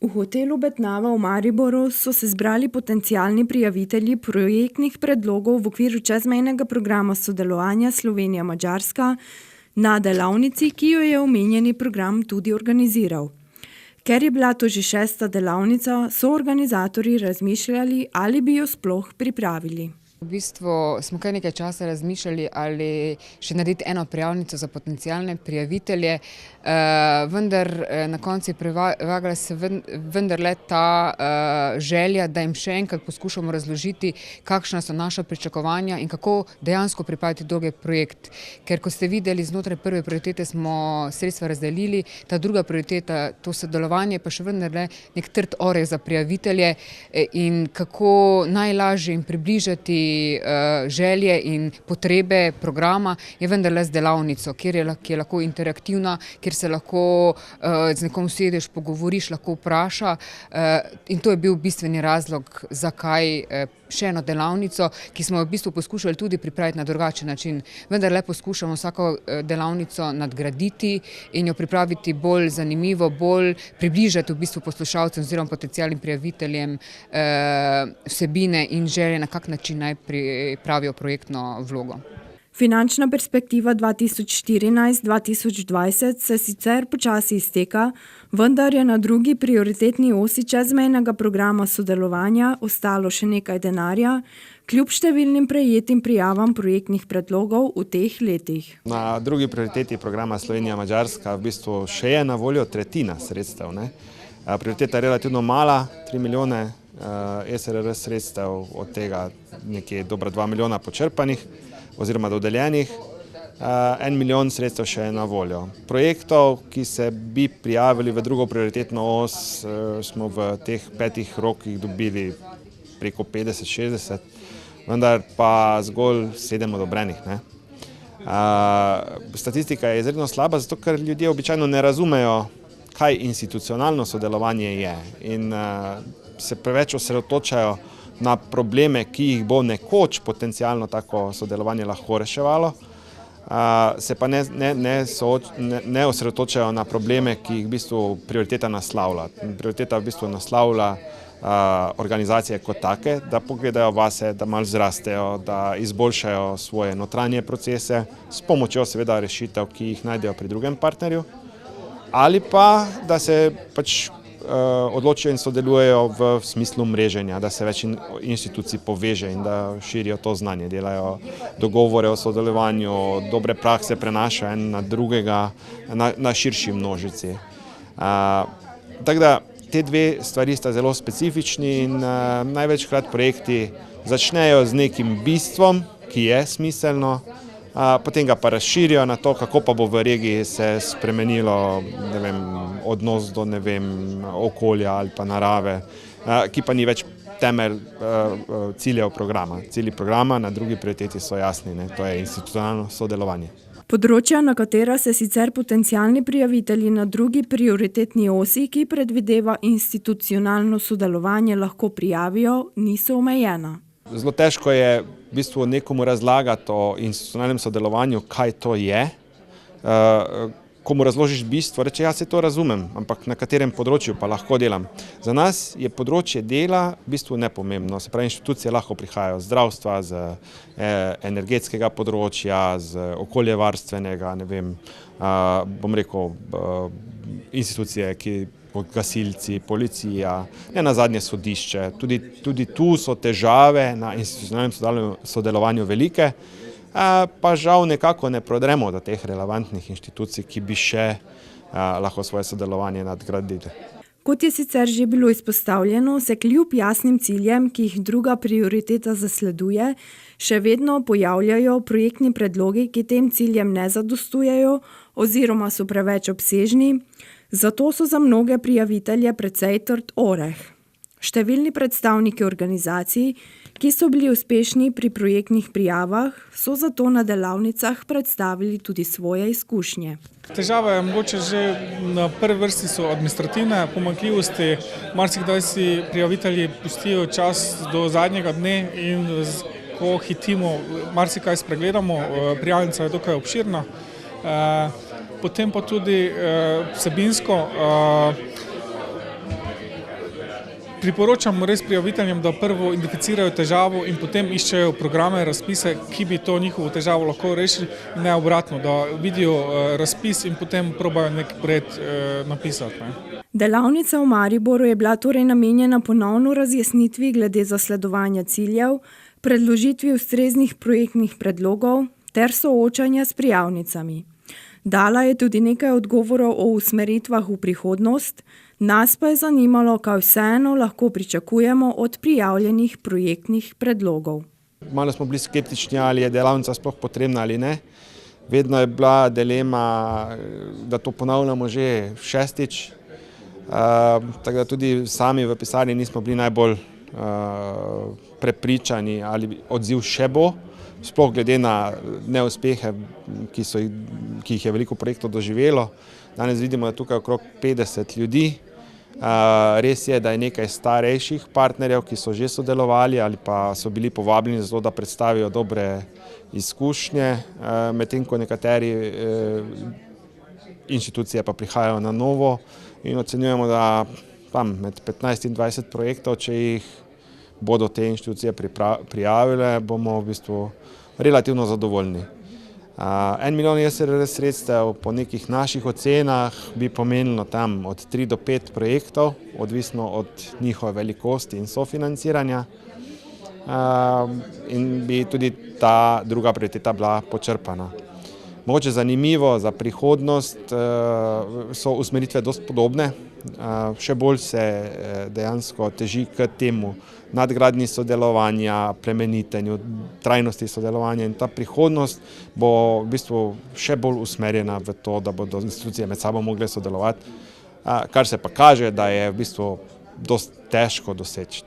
V hotelu Betnava v Mariboru so se zbrali potencialni prijavitelji projektnih predlogov v okviru čezmejnega programa sodelovanja Slovenija-Madžarska na delavnici, ki jo je omenjeni program tudi organiziral. Ker je bila to že 6. delavnica, so organizatorji razmišljali, ali bi jo sploh pripravili. V bistvu smo kar nekaj časa razmišljali, ali še narediti eno prijavnico za potencialne prijavitelje, vendar na koncu je prevagala se vendarle ta želja, da jim še enkrat poskušamo razložiti, kakšna so naša pričakovanja in kako dejansko pripraviti dolgi projekt. Ker ko ste videli, znotraj prve prioritete smo sredstva razdelili, ta druga prioriteta, to sodelovanje, pa še vendarle nek trd oreh za prijavitelje in kako najlažje jim približati želje in potrebe programa je vendarle z delavnico, ki je lahko interaktivna, kjer se lahko z nekom sedeš, pogovoriš, lahko vpraša in to je bil bistveni razlog, zakaj še eno delavnico, ki smo v bistvu poskušali tudi pripraviti na drugačen način. Vendarle poskušamo vsako delavnico nadgraditi in jo pripraviti bolj zanimivo, bolj približati v bistvu poslušalcem oziroma potencialnim prijaviteljem vsebine in želje, na kak način naj pripravijo projektno vlogo. Finančna perspektiva 2014-2020 se sicer počasi izteka, vendar je na drugi prioritetni osi čezmejnega programa sodelovanja ostalo še nekaj denarja, kljub številnim prejetim prijavam projektnih predlogov v teh letih. Na drugi prioriteti programa Slovenija-Madžarska v bistvu še je na voljo tretjina sredstev. Prioriteta je relativno mala, 3 milijone SRR sredstev, od tega nekje dobra 2 milijona počrpanih oziroma dodeljenih, 1 milijon sredstev še je na voljo. Projektov, ki se bi prijavili v drugo prioritetno os, smo v teh 5 rokih dobili preko 50-60, vendar pa zgolj 7 odobrenih. Statistika je izredno slaba, zato ker ljudje običajno ne razumejo, kaj institucionalno sodelovanje je in se preveč osredotočajo na probleme, ki jih bo nekoč potencialno tako sodelovanje lahko reševalo, se pa ne osredotočajo na probleme, ki jih v bistvu prioriteta naslavlja. Prioriteta v bistvu naslavlja organizacije kot take, da pogledajo vase, da malo zrastejo, da izboljšajo svoje notranje procese s pomočjo seveda rešitev, ki jih najdejo pri drugem partnerju, ali pa da se pač odločijo in sodelujejo v smislu mreženja, da se več institucij poveže in da širijo to znanje, delajo dogovore o sodelovanju, dobre prakse prenašajo en na drugega, na širši množici. Tako da te dve stvari sta zelo specifični in največkrat projekti začnejo z nekim bistvom, ki je smiselno, potem ga pa razširijo na to, kako pa bo v regiji se spremenilo, ne vem, odnos do, ne vem, okolja ali pa narave, ki pa ni več temelj ciljev programa. Cilji programa na drugi prioriteti so jasni, to je institucionalno sodelovanje. Področja, na katera se sicer potencialni prijavitelji na drugi prioritetni osi, ki predvideva institucionalno sodelovanje, lahko prijavijo, niso omejena. Zelo težko je v bistvu nekomu razlagati o institucionalnem sodelovanju, kaj to je. Ko mu razložiš bistvo, reče, ja, se to razumem, ampak na katerem področju pa lahko delam. Za nas je področje dela v bistvu nepomembno. Se pravi, inštitucije lahko prihajajo z zdravstva, z energetskega področja, z okoljevarstvenega, ne vem, bom rekel, institucije, ki gasilci, policija, ne nazadnje sodišče. Tudi tu so težave na institucionalnem sodelovanju velike, pa žal nekako ne prodremo do teh relevantnih inštitucij, ki bi še lahko svoje sodelovanje nadgradili. Kot je sicer že bilo izpostavljeno, se kljub jasnim ciljem, ki jih druga prioriteta zasleduje, še vedno pojavljajo projektni predlogi, ki tem ciljem ne zadostujejo oziroma so preveč obsežni, zato so za mnoge prijavitelje precej trd oreh. Številni predstavniki organizacij, ki so bili uspešni pri projektnih prijavah, so zato na delavnicah predstavili tudi svoje izkušnje. Težava je mogoče že na prvi vrsti so administrativne pomanjkljivosti. Marsikdaj si prijavitelji pustijo čas do zadnjega dne in ko hitimo, marsikaj spregledamo, prijavnica je dokaj obširna. Potem pa tudi vsebinsko Priporočam res prijaviteljem, da prvo identificirajo težavo in potem iščejo programe, razpise, ki bi to njihovo težavo lahko rešili, ne obratno, da vidijo razpis in potem probajo nek projekt napisati. Ne. Delavnica v Mariboru je bila torej namenjena ponovno razjasnitvi glede zasledovanja ciljev, predložitvi ustreznih projektnih predlogov ter soočanja s prijavnicami. Dala je tudi nekaj odgovorov o usmeritvah v prihodnost, nas pa je zanimalo, kaj vseeno lahko pričakujemo od prijavljenih projektnih predlogov. Malo smo bili skeptični, ali je delavnica sploh potrebna ali ne. Vedno je bila dilema, da to ponavljamo že šestič. Tako da tudi sami v pisarni nismo bili najbolj prepričani, ali odziv še bo. Sploh glede na neuspehe, ki jih je veliko projektov doživelo. Danes vidimo, da je tukaj okrog 50 ljudi. Res je, da je nekaj starejših partnerjev, ki so že sodelovali ali pa so bili povabljeni za to, da predstavijo dobre izkušnje, medtem ko nekateri inštitucije pa prihajajo na novo in ocenjujemo, da tam med 15 in 20 projektov, če jih bodo te inštitucije prijavile, bomo v bistvu relativno zadovoljni. 1 milijon SRR sredstev po nekih naših ocenah bi pomenilo tam od 3 do 5 projektov, odvisno od njihove velikosti in sofinanciranja. In bi tudi ta druga prioriteta bila počrpana. Mogoče zanimivo za prihodnost so usmeritve dosti podobne. Še bolj se dejansko teži k temu nadgradnji sodelovanja, plemenitenju, trajnosti sodelovanja in ta prihodnost bo v bistvu še bolj usmerjena v to, da bodo institucije med sabo mogle sodelovati, kar se pa kaže, da je v bistvu dosti težko doseči.